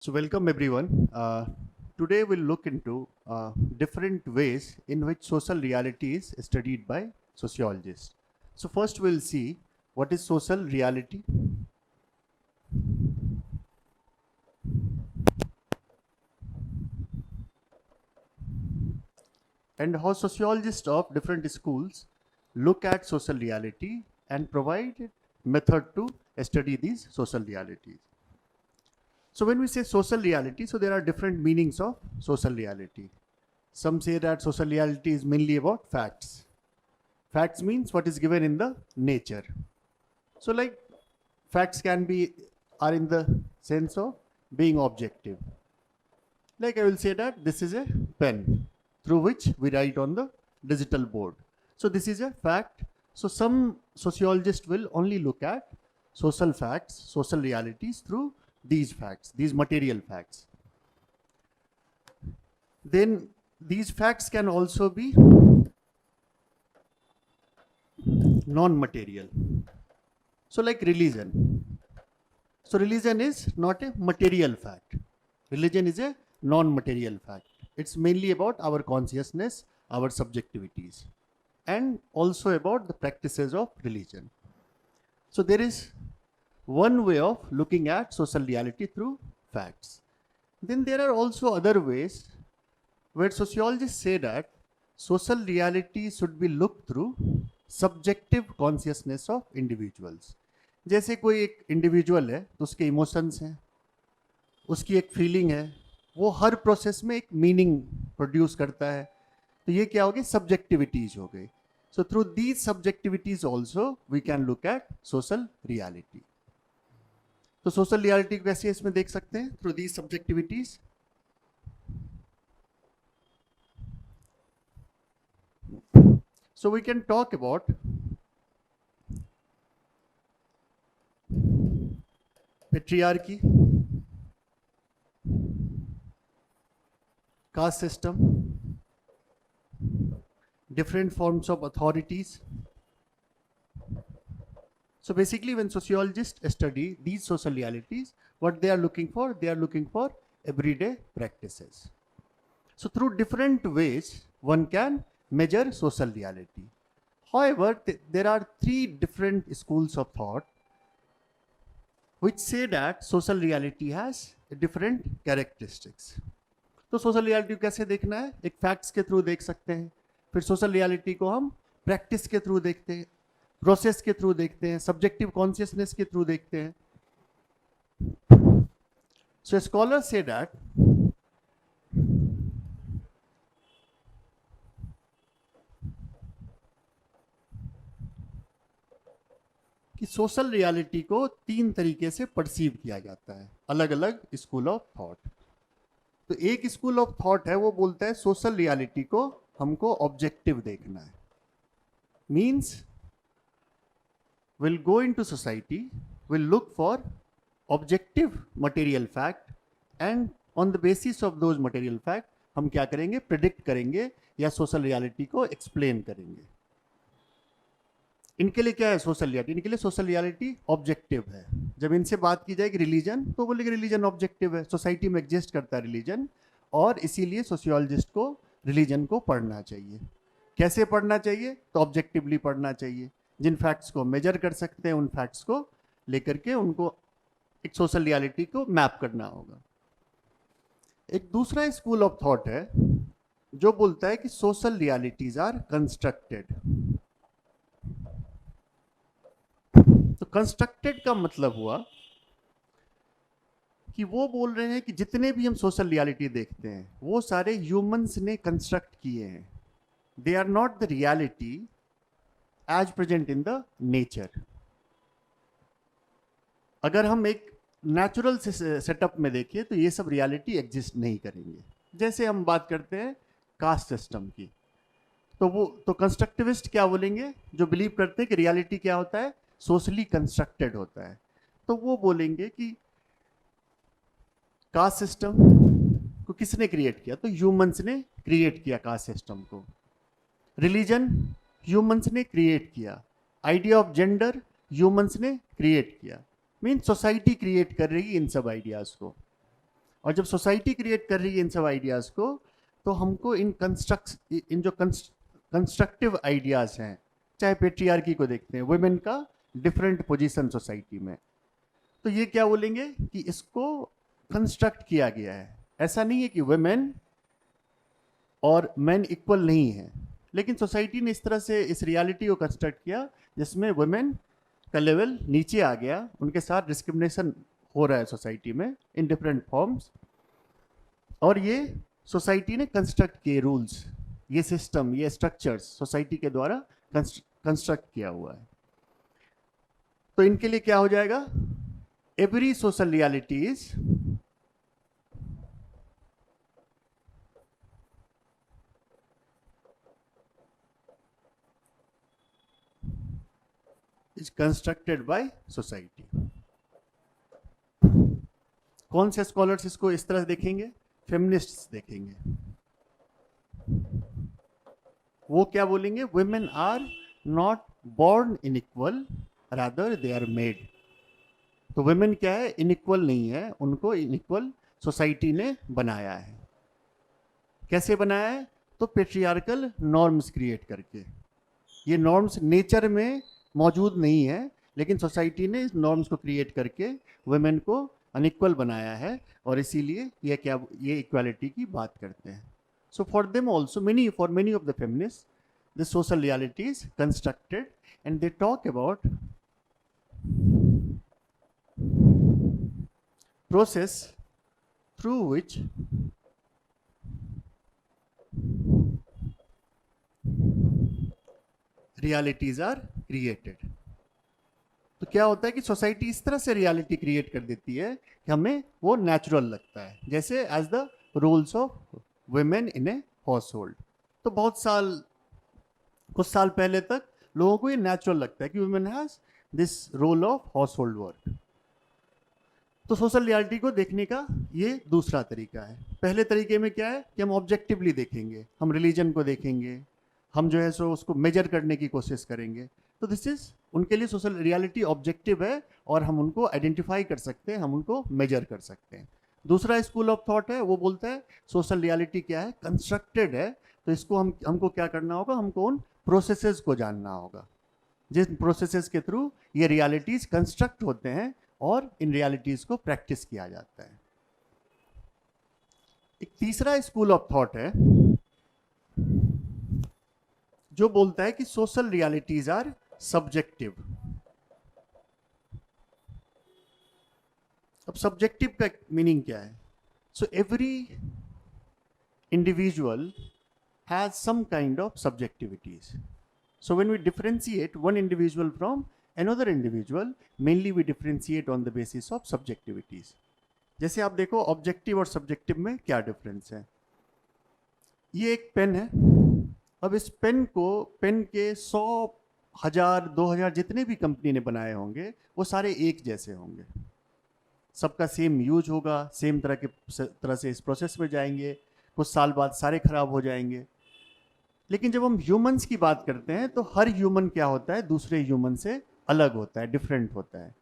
So, welcome everyone. Today we'll look into different ways in which social reality is studied by sociologists. So, first we'll see what is social reality. And how sociologists of different schools look at social reality and provide method to study these social realities. So, when we say social reality, so there are different meanings of social reality. Some say that social reality is mainly about facts. Facts means what is given in the nature. So like facts can be are in the sense of being objective. Like I will say that this is a pen through which we write on the digital board. So this is a fact. So some sociologists will only look at social facts, social realities through these facts, these material facts. Then these facts can also be non-material. So like religion. So religion is not a material fact. Religion is a non-material fact. It's mainly about our consciousness, our subjectivities, and also about the practices of religion. So there is one way of looking at social reality through facts. Then there are also other ways where sociologists say that social reality should be looked through subjective consciousness of individuals. जैसे कोई एक individual है तो उसके emotions हैं, उसकी एक feeling है, वो हर प्रोसेस में एक मीनिंग प्रोड्यूस करता है, तो ये क्या हो गई, सब्जेक्टिविटीज हो गई. So through these subjectivities also we can look at social reality. तो सोशल रियलिटी को कैसे इसमें देख सकते हैं, through these subjectivities. So we can talk about patriarchy, caste system, different forms of authorities. So basically when sociologists study these social realities, what they are looking for everyday practices. So through different ways one can measure social reality. However, there are three different schools of thought which say that social reality has different characteristics. तो social reality को कैसे देखना है, एक facts के through देख सकते हैं, फिर सोशल रियलिटी को हम प्रैक्टिस के थ्रू देखते हैं, प्रोसेस के थ्रू देखते हैं, सब्जेक्टिव कॉन्शियसनेस के थ्रू देखते हैं. सो स्कॉलर्स से दैट कि सोशल रियलिटी को तीन तरीके से परसीव किया जाता है, अलग अलग स्कूल ऑफ थॉट. तो एक स्कूल ऑफ थॉट है वो बोलता है सोशल रियलिटी को हमको ऑब्जेक्टिव देखना है. Means will go into society, will look for objective material fact and on the basis of those material fact हम क्या करेंगे, प्रिडिक्ट करेंगे या सोशल रियलिटी को एक्सप्लेन करेंगे. इनके लिए क्या है सोशल रियलिटी, इनके लिए सोशल रियलिटी ऑब्जेक्टिव है. जब इनसे बात की जाएगी रिलीजन, तो बोलेंगे रिलीजन ऑब्जेक्टिव है, सोसाइटी में एग्जिस्ट करता है रिलीजन, और इसीलिए सोशियोलॉजिस्ट को रिलीजन को पढ़ना चाहिए. कैसे पढ़ना चाहिए, तो ऑब्जेक्टिवली पढ़ना चाहिए. जिन फैक्ट्स को मेजर कर सकते हैं उन फैक्ट्स को लेकर के उनको एक सोशल रियलिटी को मैप करना होगा. एक दूसरा स्कूल ऑफ थॉट है जो बोलता है कि सोशल रियलिटीज आर कंस्ट्रक्टेड. तो कंस्ट्रक्टेड का मतलब हुआ कि वो बोल रहे हैं कि जितने भी हम सोशल रियलिटी देखते हैं वो सारे ह्यूमंस ने कंस्ट्रक्ट किए हैं. They are not the reality as present in the nature. अगर हम एक नेचुरल सेटअप में देखें तो ये सब रियलिटी एग्जिस्ट नहीं करेंगे. जैसे हम बात करते हैं कास्ट सिस्टम की, तो वो तो कंस्ट्रक्टिविस्ट क्या बोलेंगे, जो बिलीव करते हैं कि रियलिटी क्या होता है, सोशली कंस्ट्रक्टेड होता है, तो वो बोलेंगे कि कास्ट सिस्टम को किसने क्रिएट किया, तो ह्यूमंस ने क्रिएट किया कास्ट सिस्टम को. रिलीजन ह्यूमंस ने क्रिएट किया. आइडिया ऑफ जेंडर ह्यूमंस ने क्रिएट किया. मीन सोसाइटी क्रिएट कर रही इन सब आइडियाज को. और जब सोसाइटी क्रिएट कर रही है इन सब आइडियाज़ को, तो हमको इन जो कंस्ट्रक्टिव आइडियाज़ हैं, चाहे पेट्रियार्की को देखते हैं, वुमेन का डिफरेंट पोजीशन सोसाइटी में, तो ये क्या बोलेंगे कि इसको कंस्ट्रक्ट किया गया है। ऐसा नहीं है कि वुमेन और मैन इक्वल नहीं है, लेकिन सोसाइटी ने इस तरह से इस रियलिटी को कंस्ट्रक्ट किया जिसमें वुमेन का लेवल नीचे आ गया, उनके साथ डिस्क्रिमिनेशन हो रहा है सोसाइटी में इन डिफरेंट फॉर्म्स। और ये सोसाइटी ने कंस्ट्रक्ट किए रूल्स, ये सिस्टम, ये स्ट्रक्चर्स सोसाइटी के द्वारा कंस्ट्रक्ट किया हुआ है। तो इनके लिए क्या हो जाएगा, every social reality is constructed by society. कौन से स्कॉलर्स इसको इस तरह देखेंगे, फेमिनिस्ट्स देखेंगे। वो क्या बोलेंगे, women are not born unequal, rather they are made. तो वुमेन क्या है, इनइक्वल नहीं है, उनको इनइक्वल सोसाइटी ने बनाया है। कैसे बनाया है, तो पेट्रियार्कल नॉर्म्स क्रिएट करके। ये नॉर्म्स नेचर में मौजूद नहीं है, लेकिन सोसाइटी ने इस नॉर्म्स को क्रिएट करके वुमेन को अनइक्वल बनाया है, और इसीलिए ये इक्वालिटी की बात करते हैं। So for them also, for many of the feminist, the social reality is constructed, and they talk about process through which realities are created। तो क्या होता है कि सोसाइटी इस तरह से रियलिटी क्रिएट कर देती है कि हमें वो नेचुरल लगता है, जैसे as the roles of women in a household. तो कुछ साल पहले तक लोगों को ये नेचुरल लगता है कि women has this role of household work. तो सोशल रियलिटी को देखने का ये दूसरा तरीका है। पहले तरीके में क्या है कि हम ऑब्जेक्टिवली देखेंगे, हम रिलीजन को देखेंगे, हम जो है सो उसको मेजर करने की कोशिश करेंगे। तो दिस इज, उनके लिए सोशल रियलिटी ऑब्जेक्टिव है, और हम उनको आइडेंटिफाई कर सकते हैं, हम उनको मेजर कर सकते हैं। दूसरा स्कूल ऑफ थॉट है, वो बोलता है सोशल रियलिटी क्या है, कंस्ट्रक्टेड है। तो इसको हमको क्या करना होगा, हमको उन प्रोसेसेस को जानना होगा, जिन प्रोसेसेस के थ्रू ये रियलिटीज कंस्ट्रक्ट होते हैं और इन रियलिटीज को प्रैक्टिस किया जाता है। एक तीसरा स्कूल ऑफ थॉट है जो बोलता है कि सोशल रियलिटीज आर सब्जेक्टिव। अब सब्जेक्टिव का मीनिंग क्या है, so every individual has some kind of subjectivities. So when we differentiate one individual from another individual, mainly we differentiate on the basis of subjectivities। जैसे आप देखो objective और subjective में क्या डिफरेंस है। ये एक पेन है, अब इस पेन के 100, 1000, 2000 जितने भी कंपनी ने बनाए होंगे, वो सारे एक जैसे होंगे, सबका सेम यूज होगा, सेम तरह से इस प्रोसेस में जाएंगे, कुछ साल बाद सारे खराब हो जाएंगे। लेकिन जब हम ह्यूमंस की बात करते हैं, तो हर ह्यूमन क्या होता है, दूसरे ह्यूमन से अलग होता है, डिफरेंट होता है।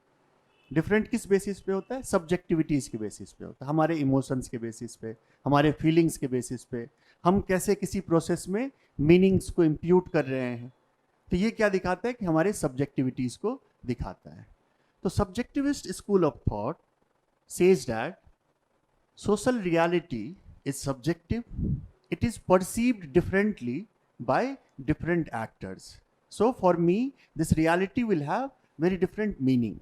डिफरेंट किस बेसिस पे होता है, सब्जेक्टिविटीज़ के बेसिस पे होता है, हमारे इमोशंस के बेसिस पे, हमारे फीलिंग्स के बेसिस पे, हम कैसे किसी प्रोसेस में मीनिंग्स को इम्प्यूट कर रहे हैं। तो ये क्या दिखाता है कि हमारे सब्जेक्टिविटीज़ को दिखाता है। तो subjectivist school of thought says that social reality is subjective, it is perceived differently by different actors. So for me, this reality will have very different meaning,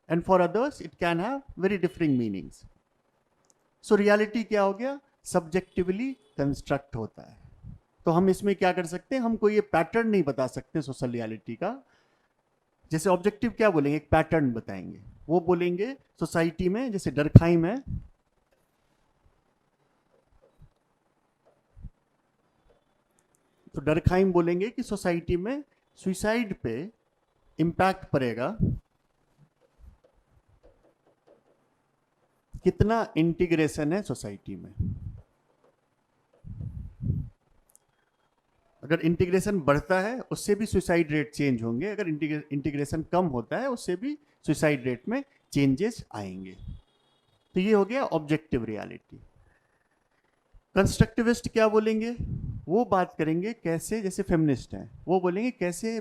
and for others it can have very differing meanings. So reality क्या हो गया, subjectively construct होता है। तो हम इसमें क्या कर सकते हैं, हम कोई ये पैटर्न नहीं बता सकते सोशल रियलिटी का। जैसे ऑब्जेक्टिव क्या बोलेंगे, एक पैटर्न बताएंगे, वो बोलेंगे सोसाइटी में, जैसे डरखाइम है, तो डरखाइम बोलेंगे कि सोसाइटी में सुसाइड पे इम्पैक्ट पड़ेगा, कितना इंटीग्रेशन है सोसाइटी में। अगर इंटीग्रेशन बढ़ता है उससे भी सुसाइड रेट चेंज होंगे, अगर इंटीग्रेशन कम होता है उससे भी सुसाइड रेट में चेंजेस आएंगे। तो ये हो गया ऑब्जेक्टिव रियलिटी। कंस्ट्रक्टिविस्ट क्या बोलेंगे, वो बात करेंगे कैसे, जैसे फेमिनिस्ट हैं वो बोलेंगे कैसे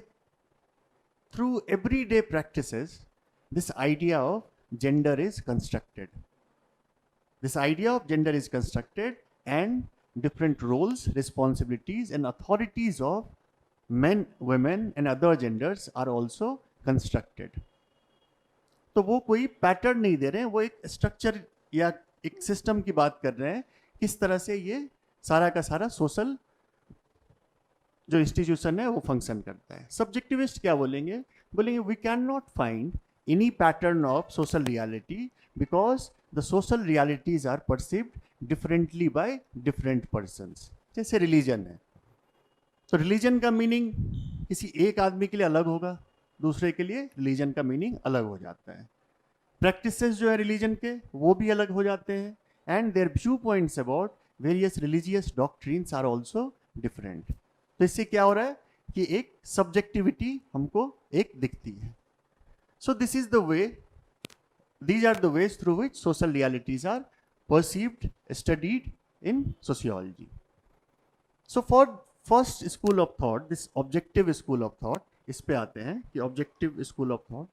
through everyday practices this idea of gender is constructed. This idea of gender is constructed and different roles, responsibilities and authorities of men, women and other genders are also constructed. तो वो कोई pattern नहीं दे रहे हैं, वो एक structure या एक सिस्टम की बात कर रहे हैं, किस तरह से ये सारा का सारा सोशल जो इंस्टीट्यूशन है वो फंक्शन करता है। सब्जेक्टिविस्ट क्या बोलेंगे, बोलेंगे we can not find any pattern of social reality because the social realities are perceived differently by different persons. जैसे रिलीजन है, तो रिलीजन का मीनिंग किसी एक आदमी के लिए अलग होगा, दूसरे के लिए रिलीजन का मीनिंग अलग हो जाता है। प्रैक्टिसेस जो है रिलीजन के वो भी अलग हो जाते हैं, and their view points about various religious doctrines are also different. तो इससे क्या हो रहा है कि एक सब्जेक्टिविटी हमको एक दिखती है। So this is the way, these are the ways through which social realities are perceived, studied in sociology. So for first school of thought, this objective school of thought, इस पे आते हैं कि objective school of thought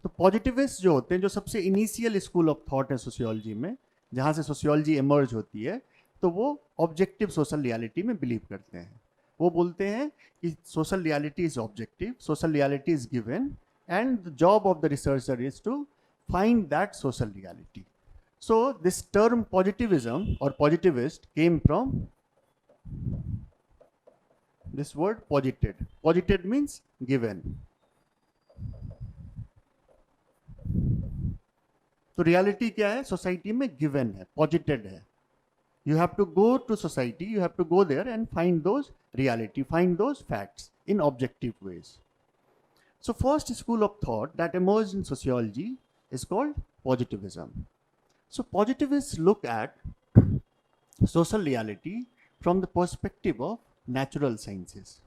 तो positivist जो होते हैं, जो सबसे इनिशियल स्कूल ऑफ थॉट है सोशियोलॉजी में, जहाँ से सोशियोलॉजी इमर्ज होती है, तो वो ऑब्जेक्टिव सोशल रियलिटी में बिलीव करते हैं। वो बोलते हैं कि social reality is objective, social reality is given and the job of the researcher is to find that social reality. So this term positivism और positivist came from this word posited. Posited means given. तो reality क्या है, society में given है, पॉजिटेड है। You have to go to society, you have to go there and find those reality, find those facts in objective ways. So first school of thought that emerged in sociology is called positivism. So positivists look at social reality from the perspective of natural sciences.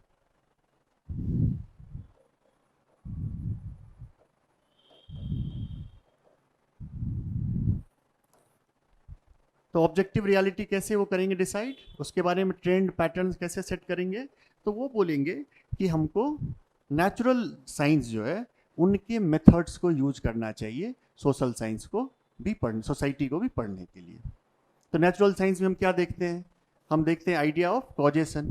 तो objective reality कैसे वो करेंगे decide, उसके बारे में trend patterns कैसे set करेंगे, तो वो बोलेंगे कि हमको नेचुरल साइंस जो है उनके मेथड्स को यूज करना चाहिए सोशल साइंस को भी पढ़ने, सोसाइटी को भी पढ़ने के लिए। तो नेचुरल साइंस में हम क्या देखते हैं, हम देखते हैं idea of causation,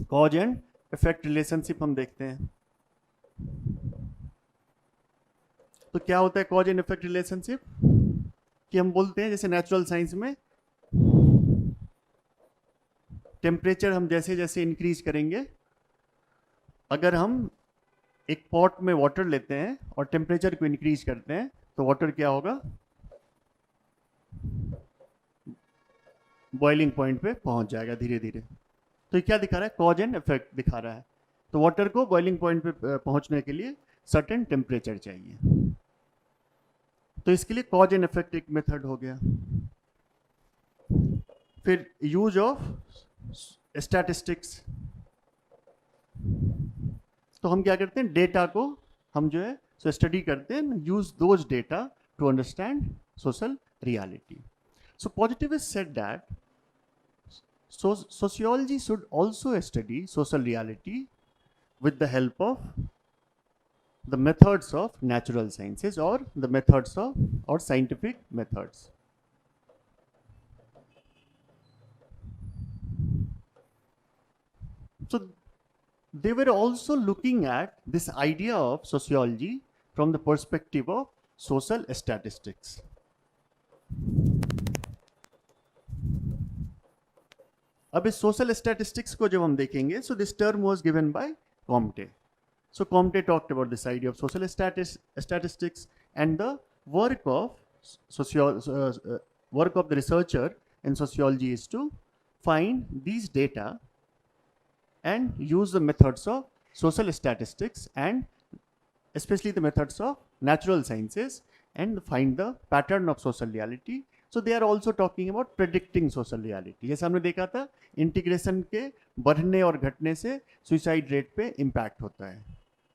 cause and effect relationship हम देखते हैं। तो क्या होता है कॉज एंड इफेक्ट रिलेशनशिप, कि हम बोलते हैं जैसे नेचुरल साइंस में टेम्परेचर हम जैसे जैसे इंक्रीज करेंगे, अगर हम एक पॉट में वाटर लेते हैं और टेम्परेचर को इंक्रीज करते हैं तो वाटर क्या होगा, बॉइलिंग पॉइंट पे पहुंच जाएगा धीरे धीरे। तो ये क्या दिखा रहा है, कॉज एंड इफेक्ट दिखा रहा है। तो वाटर को बॉइलिंग पॉइंट पे पहुंचने के लिए सर्टेन टेम्परेचर चाहिए, तो इसके लिए कॉज एंड इफेक्ट एक मेथड हो गया। फिर यूज ऑफ स्टैटिस्टिक्स, तो हम क्या करते हैं, डेटा को हम जो है सो स्टडी करते हैं, use those data to understand social reality. So positivist said that sociology should also study social reality with the help of the methods of natural sciences or the methods of or scientific methods. So they were also looking at this idea of sociology from the perspective of social statistics. अब इस social statistics को जब हम देखेंगे, सो this term was given by Comte. So Comte talked about this idea of social statistics, and the work of work of the researcher in sociology is to find these data and use the methods of social statistics and especially the methods of natural sciences and find the pattern of social reality so they are also talking about predicting social reality. जैसे हमने देखा था integration के बढ़ने और घटने से suicide rate पे इम्पैक्ट होता है।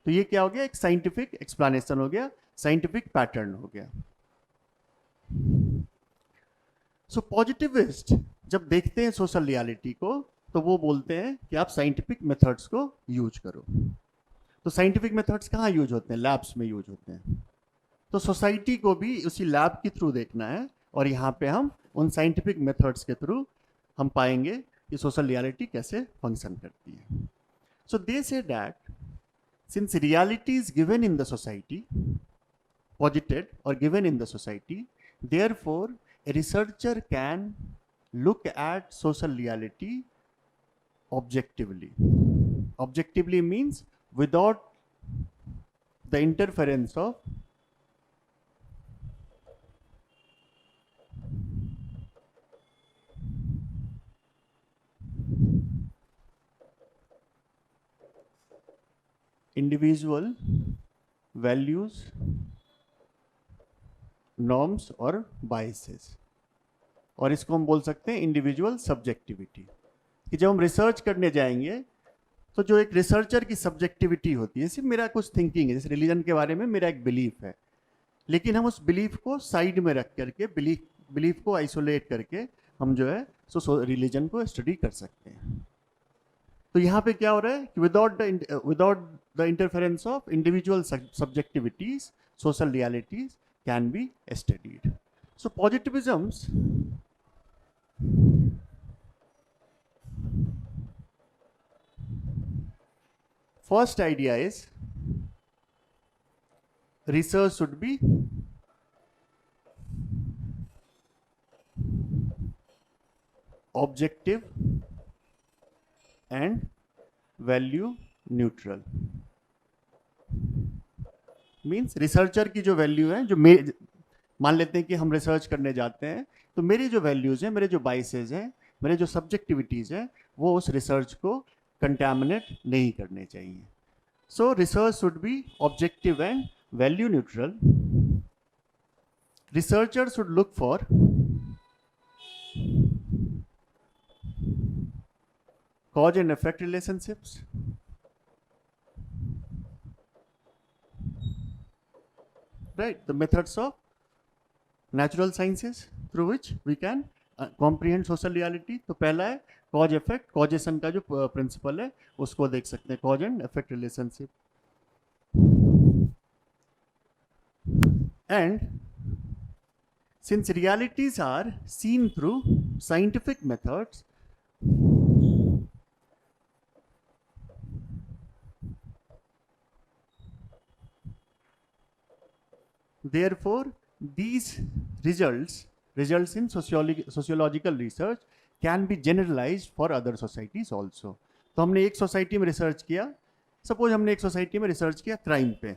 तो ये क्या हो गया, एक साइंटिफिक एक्सप्लेनेशन हो गया, साइंटिफिक पैटर्न हो गया। सो पॉजिटिविस्ट जब देखते हैं सोशल रियलिटी को तो वो बोलते हैं कि आप साइंटिफिक मेथड्स को यूज करो। तो साइंटिफिक मेथड्स कहाँ यूज होते हैं, लैब्स में यूज होते हैं। तो सोसाइटी को भी उसी लैब के थ्रू देखना है और यहाँ पे हम उन साइंटिफिक मेथड्स के थ्रू हम पाएंगे कि सोशल रियलिटी कैसे फंक्शन करती है। So they say that since reality is given in the society, posited or given in the society, therefore a researcher can look at social reality objectively. Objectively means without the interference of individual values, norms और biases, और इसको हम बोल सकते हैं individual subjectivity. कि जब हम रिसर्च करने जाएंगे तो जो एक रिसर्चर की सब्जेक्टिविटी होती है, सिर्फ मेरा कुछ थिंकिंग है, जैसे रिलीजन के बारे में मेरा एक बिलीफ है, लेकिन हम उस बिलीफ को साइड में रख करके बिलीफ को आइसोलेट करके हम जो है सो रिलीजन को स्टडी कर सकते हैं। तो यहाँ पे क्या हो रहा है कि without the interference of individual subjectivities social realities can be studied. So positivism's first idea is research should be objective and value neutral. Means researcher की जो वैल्यू है, जो मान लेते हैं कि हम रिसर्च करने जाते हैं तो मेरी जो वैल्यूज़ हैं, मेरे जो बाइसेस हैं, मेरे जो सब्जेक्टिविटीज़ हैं, वो उस रिसर्च को कंटैमिनेट नहीं करने चाहिए। सो research should be objective and value neutral. Researcher should look for cause and effect relationships, right, the methods of natural sciences through which we can comprehend social reality. तो पहला है cause effect, causation का जो principal है उसको देख सकते हैं, cause and effect relationship। And since realities are seen through scientific methods, therefore these results in sociological research can be generalized for other societies also। तो हमने एक सोसाइटी में रिसर्च किया, सपोज हमने एक सोसाइटी में रिसर्च किया क्राइम पे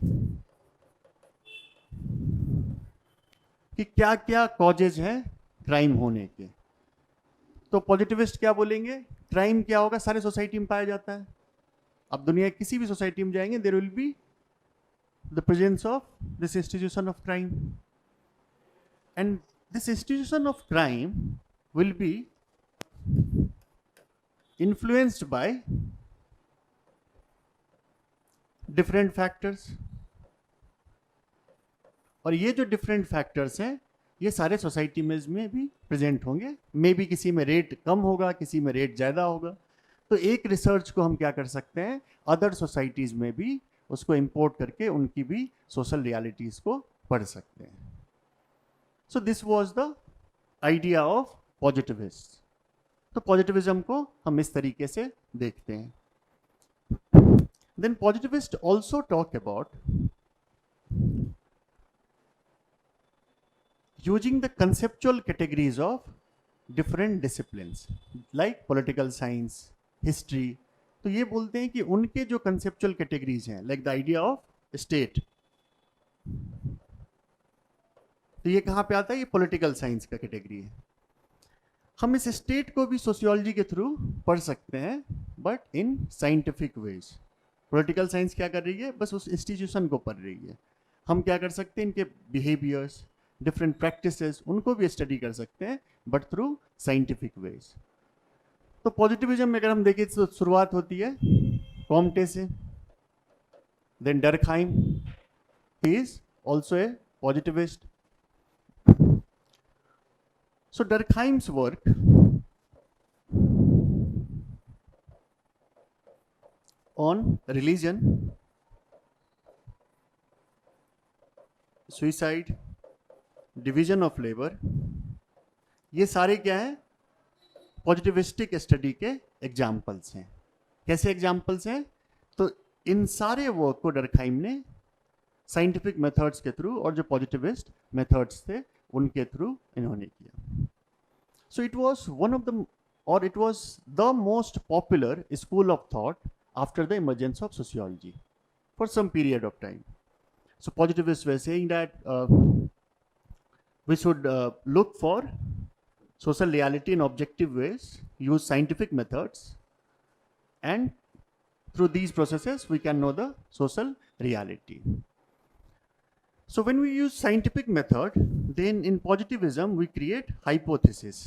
कि क्या क्या कॉजेज हैं क्राइम होने के, तो पॉजिटिविस्ट क्या बोलेंगे, क्राइम क्या होगा, सारे सोसाइटी में पाया जाता है। अब दुनिया की किसी भी सोसाइटी में जाएंगे, there will be the presence of this institution of crime, and this institution of crime will be influenced by different factors, और ये जो different factors हैं ये सारे सोसाइटी में भी प्रेजेंट होंगे। मे बी किसी में रेट कम होगा, किसी में रेट ज़्यादा होगा। तो एक रिसर्च को हम क्या कर सकते हैं, अदर सोसाइटीज़ में भी उसको इंपोर्ट करके उनकी भी सोशल रियलिटीज़ को पढ़ सकते हैं। So this was the idea of positivist. तो पॉजिटिविज्म को हम इस तरीके से देखते हैं। Then positivist also talk about using the conceptual categories of different disciplines like political science, history. तो ये बोलते हैं कि उनके जो कंसेप्चुअल कैटेगरीज हैं, like the idea of state, तो ये कहाँ पे आता है, ये पॉलिटिकल साइंस का कैटेगरी है। हम इस स्टेट को भी सोशियोलॉजी के थ्रू पढ़ सकते हैं, but in scientific ways. Political science क्या कर रही है, बस उस इंस्टीट्यूशन को पढ़ रही है। हम क्या कर सकते हैं, इनके बिहेवियर्स, डिफरेंट प्रैक्टिसेस, उनको भी स्टडी कर सकते हैं बट थ्रू साइंटिफिक वेज। तो पॉजिटिविज्म में अगर हम देखें तो शुरुआत होती है कॉम्टे से, then Durkheim, he is also a positivist. So Durkheim's work on religion, suicide, division of labor, ये सारे क्या हैं, पॉजिटिविस्टिक स्टडी के एग्जाम्पल्स हैं। कैसे एग्जाम्पल्स हैं? तो इन सारे वर्क को डर्कहाइम ने साइंटिफिक मेथड्स के थ्रू और जो पॉजिटिविस्ट मेथड्स थे उनके थ्रू इन्होंने किया। So it was one of the और it was the most popular school of thought after the emergence of sociology for some period of time. So positivists were saying that we should look for social reality in objective ways, use scientific methods, and through these processes we can know the social reality. So when we use scientific method, then in positivism we create hypothesis.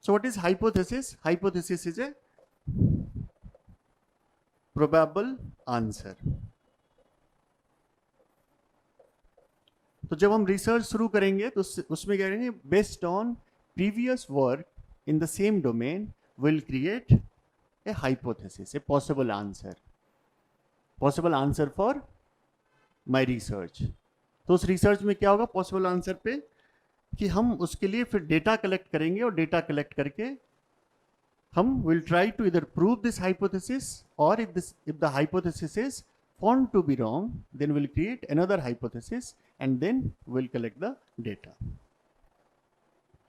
So what is hypothesis? Hypothesis is a probable answer. तो जब हम research शुरू करेंगे तो उसमें क्या करेंगे, based on previous work in the same domain will create a hypothesis, a possible answer for my research. तो उस रिसर्च में क्या होगा पॉसिबल आंसर पे, कि हम उसके लिए फिर डेटा कलेक्ट करेंगे और डेटा कलेक्ट करके हम will try to either prove this hypothesis, or if the hypothesis is found to be wrong, then we'll create another hypothesis and then we'll collect the data.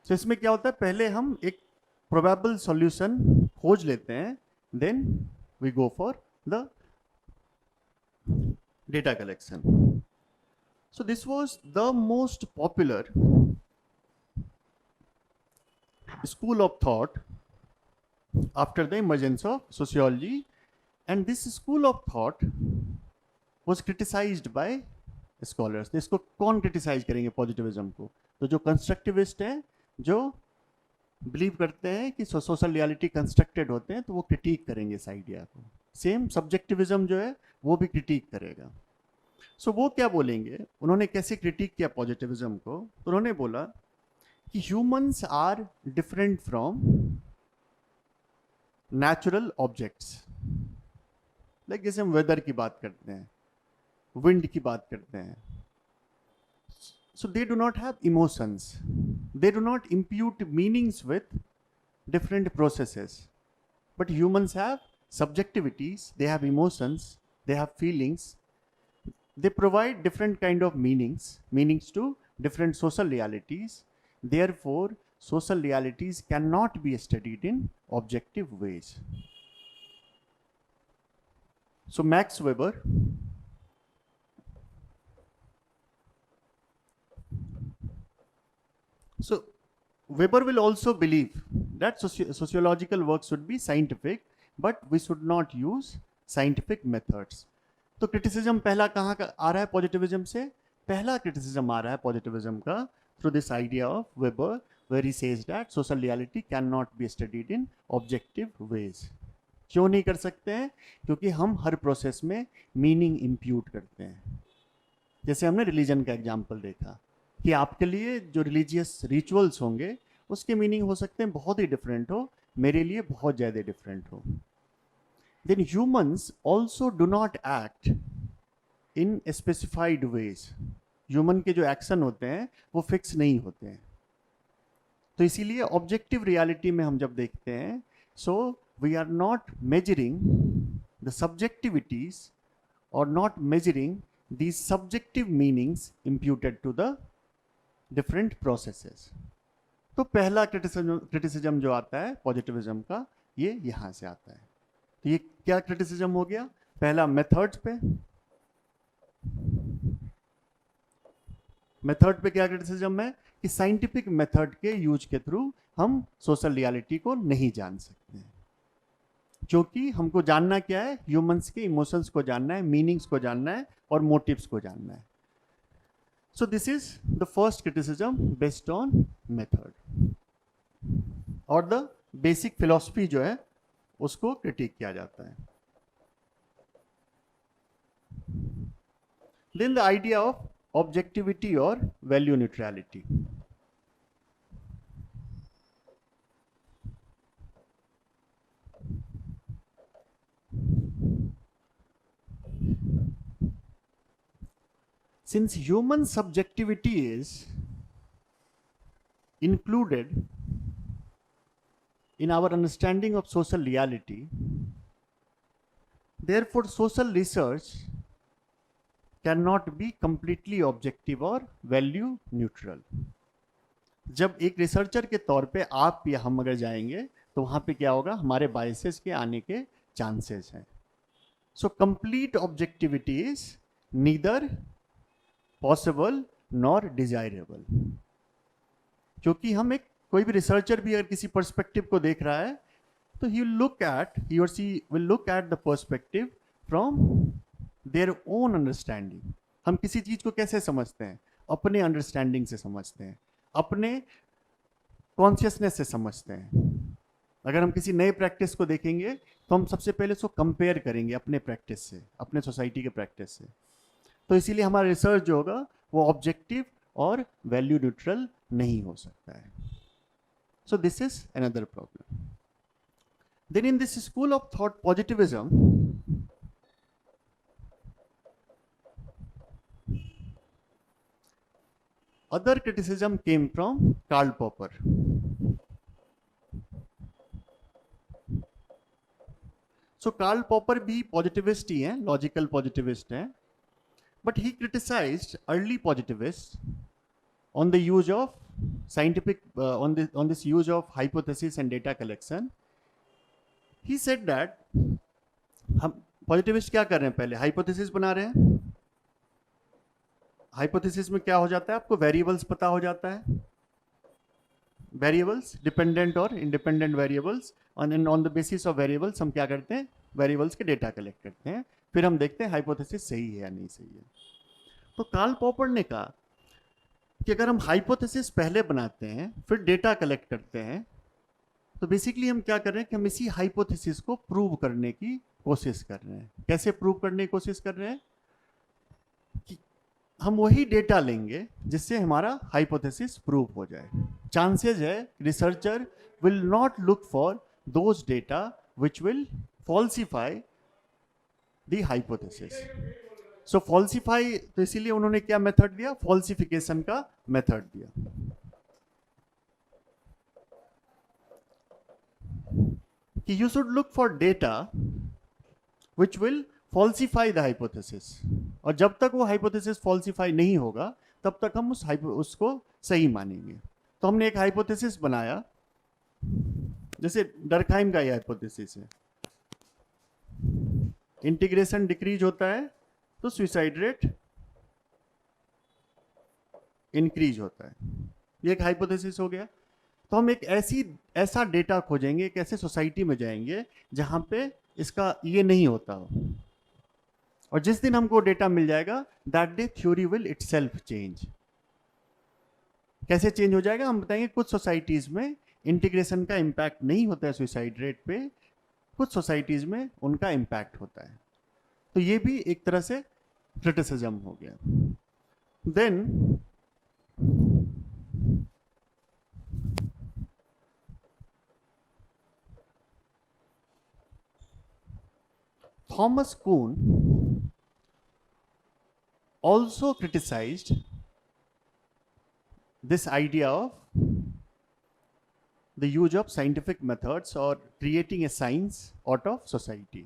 So इसमें क्या होता है, पहले हम एक probable solution खोज लेते हैं, then we go for the data collection. So this was the most popular school of thought after the emergence of sociology, and this school of thought was criticized by scholars. इसको कौन criticise करेंगे positivism को? तो जो constructivist हैं, जो believe करते हैं कि सोशल रियलिटी कंस्ट्रक्टेड होते हैं, तो वो क्रिटिक करेंगे इस आइडिया को। सेम सब्जेक्टिविज्म जो है वो भी क्रिटिक करेगा। सो वो क्या बोलेंगे, उन्होंने कैसे क्रिटिक किया पॉजिटिविज्म को? तो उन्होंने बोला कि humans are different from natural objects. Like जैसे हम वेदर की बात करते हैं, विंड की बात करते हैं, so they do not have emotions, they do not impute meanings with different processes, but humans have subjectivities, they have emotions, they have feelings, they provide different kind of meanings to different social realities. Therefore social realities cannot be studied in objective ways. So Max Weber will also believe that sociological work should be scientific, but we should not use scientific methods. तो criticism पहला कहाँ का आ रहा है positivism से? पहला criticism आ रहा है पॉजिटिविज्म का through this idea of Weber, where he says that social reality can not be studied in objective ways. क्यों नहीं कर सकते हैं? क्योंकि हम हर प्रोसेस में मीनिंग इम्प्यूट करते हैं। जैसे हमने रिलीजन का एग्जाम्पल देखा कि आपके लिए जो रिलीजियस रिचुअल्स होंगे उसके मीनिंग हो सकते हैं बहुत ही डिफरेंट हो, मेरे लिए बहुत ज़्यादा डिफरेंट हो। Then humans also do not act in specified ways. Human के जो एक्शन होते हैं वो फिक्स नहीं होते हैं। तो इसीलिए ऑब्जेक्टिव रियलिटी में हम जब देखते हैं, so we are not measuring the subjectivities और not measuring the subjective meanings imputed to the different processes. तो पहला क्रिटिसिज्म जो आता है पॉजिटिविज्म का, ये यहाँ से आता है। तो ये क्या क्रिटिसिज्म हो गया? पहला मेथड्स पे, मेथड पे क्या क्रिटिसिज्म है कि साइंटिफिक मेथड के यूज के थ्रू हम सोशल रियलिटी को नहीं जान सकते हैं, क्योंकि हमको जानना क्या है? ह्यूमंस के इमोशंस को जानना है, मीनिंग्स को जानना है और मोटिव्स को जानना है। So this is the first criticism based on method. और the basic philosophy जो है उसको critique किया जाता है. Then the idea of objectivity or value neutrality. Since human subjectivity is included in our understanding of social reality, therefore social research cannot be completely objective or value neutral. जब एक researcher के तौर पे आप या हम अगर जाएंगे तो वहां पे क्या होगा, हमारे बायसेस के आने के चांसेस हैं. So complete objectivity is neither possible nor desirable. क्योंकि हम एक कोई भी रिसर्चर भी अगर किसी पर्सपेक्टिव को देख रहा है तो ही और she will look at the perspective from their own understanding. हम किसी चीज को कैसे समझते हैं? अपने अंडरस्टैंडिंग से समझते हैं, अपने कॉन्शियसनेस से समझते हैं. अगर हम किसी नए प्रैक्टिस को देखेंगे तो हम सबसे पहले उसको कंपेयर करेंगे अपने प्रैक्टिस से, अपने सोसाइटी के प्रैक्टिस से. तो इसीलिए हमारा रिसर्च जो होगा वो ऑब्जेक्टिव और वैल्यू न्यूट्रल नहीं हो सकता है. So this is another problem. Then in this school of thought positivism, other criticism came from Karl Popper. So Karl Popper भी positivist ही हैं, logical positivist हैं, but he criticized early positivists on the use of scientific on this use of hypothesis and data collection. He said that हम positivist क्या कर रहे हैं? पहले hypothesis बना रहे हैं. हाइपोथेसिस में क्या हो जाता है? आपको वेरिएबल्स पता हो जाता है, वेरिएबल्स, डिपेंडेंट और independent variables. On the basis of variables हम क्या करते हैं? वेरिएबल्स के डेटा कलेक्ट करते हैं, फिर हम देखते हैं हाइपोथेसिस सही है या नहीं सही है. तो कार्ल पॉपर ने कहा कि अगर हम हाइपोथेसिस पहले बनाते हैं फिर डेटा कलेक्ट करते हैं तो बेसिकली हम क्या कर रहे हैं कि हम इसी हाइपोथेसिस को प्रूव करने की कोशिश कर रहे हैं. कैसे प्रूव करने की कोशिश कर रहे हैं? कि हम वही डेटा लेंगे जिससे हमारा हाइपोथेसिस प्रूव हो जाए. चांसेस है researcher will not look for those data which will falsify the hypothesis. So falsify, तो इसीलिए उन्होंने क्या मेथड दिया? फॉल्सिफिकेशन का मेथड दिया. कि you should look for data which will falsify the hypothesis. और जब तक वो हाइपोथेसिस फॉल्सिफाई नहीं होगा तब तक हम उसको सही मानेंगे. तो हमने एक हाइपोथेसिस बनाया, जैसे डर्कहाइम का ये हाइपोथेसिस है, इंटीग्रेशन डिक्रीज होता है तो सुसाइड रेट इंक्रीज होता है. ये एक हाइपोथेसिस हो गया. तो हम एक ऐसा डेटा खोजेंगे, एक ऐसे सोसाइटी में जाएंगे जहां पे इसका ये नहीं होता हो. और जिस दिन हमको डेटा मिल जाएगा that day theory will itself change. कैसे चेंज हो जाएगा? हम बताएंगे कुछ सोसाइटीज में इंटीग्रेशन का इम्पैक्ट नहीं होता है सुसाइड रेट पे, कुछ सोसाइटीज में उनका इम्पैक्ट होता है. तो ये भी एक तरह से क्रिटिसिज्म हो गया. Then Thomas Kuhn also criticized this idea of the use of scientific methods or creating a science out of society.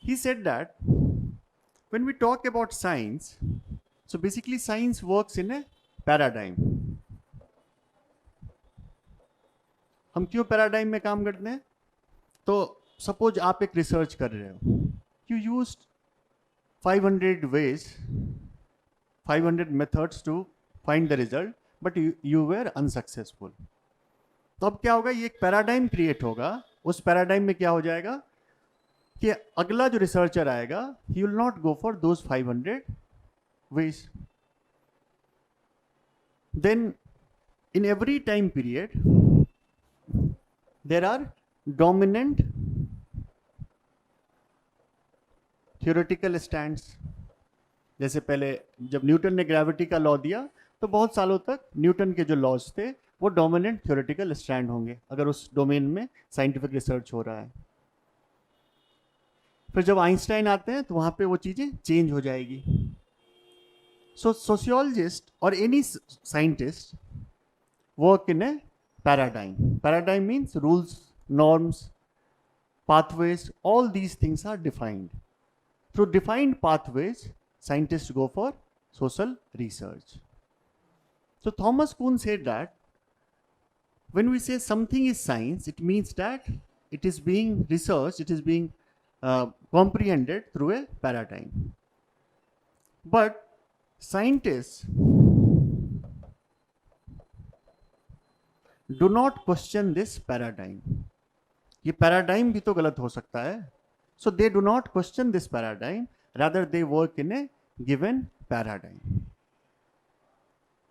He said that when we talk about science, so basically science works in a paradigm. हम क्यों paradigm में काम करते हैं? तो suppose आप एक research कर रहे हो, you used 500 ways, 500 methods to find the result, but you were unsuccessful. तो अब क्या होगा? ये एक पैराडाइम क्रिएट होगा. उस पैराडाइम में क्या हो जाएगा कि अगला जो रिसर्चर आएगा he will not go for those 500 ways. Then in every time period there are dominant theoretical stands. जैसे पहले जब न्यूटन ने ग्रेविटी का लॉ दिया तो बहुत सालों तक न्यूटन के जो लॉज थे वो डोमिनेंट थ्योरेटिकल स्टैंड होंगे अगर उस डोमेन में साइंटिफिक रिसर्च हो रहा है. फिर जब आइंस्टाइन आते हैं तो वहां पे वो चीजें चेंज हो जाएगी. सो सोशियोलॉजिस्ट और any scientist work in A paradigm. Paradigm means rules, norms, pathways, all these things are defined. Through defined pathways, scientists go for social research. So Thomas Kuhn said that when we say something is science, it means that it is being researched, it is being comprehended through a paradigm. But scientists do not question this paradigm. ये paradigm भी तो गलत हो सकता है. So they do not question this paradigm, rather they work in a given paradigm.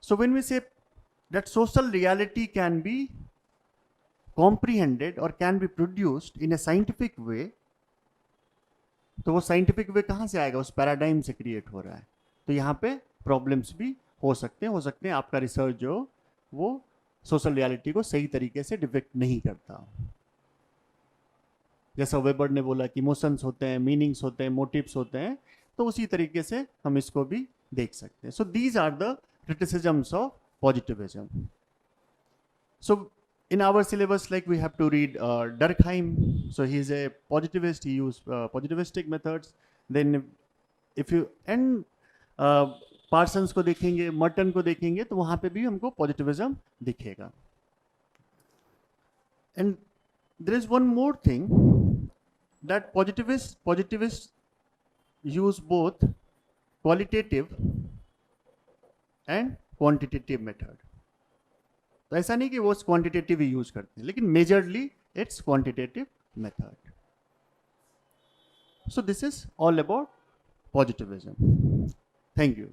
So when we say that social reality can be comprehended or can be produced in a scientific way, तो वो scientific way कहाँ से आएगा? उस paradigm से create हो रहा है. तो यहाँ पे problems भी हो सकते हैं आपका research जो वो सोशल रियलिटी को सही तरीके से डिपिक्ट नहीं करता. जैसा वेबर ने बोला कि इमोशंस होते हैं, मीनिंग्स होते हैं, मोटिव्स होते हैं, तो उसी तरीके से हम इसको भी देख सकते हैं. So these are the criticisms of positivism. So in our syllabus, like we have to read Durkheim. So he is a positivist. He used positivistic methods. Then if you and Parsons को देखेंगे, Merton को देखेंगे, तो वहां पे भी हमको positivism दिखेगा. And there is one more thing that positivist use both qualitative and quantitative method. तो ऐसा नहीं कि वो क्वांटिटेटिव ही यूज करते हैं, लेकिन majorly it's quantitative method. So this is all about positivism. Thank you.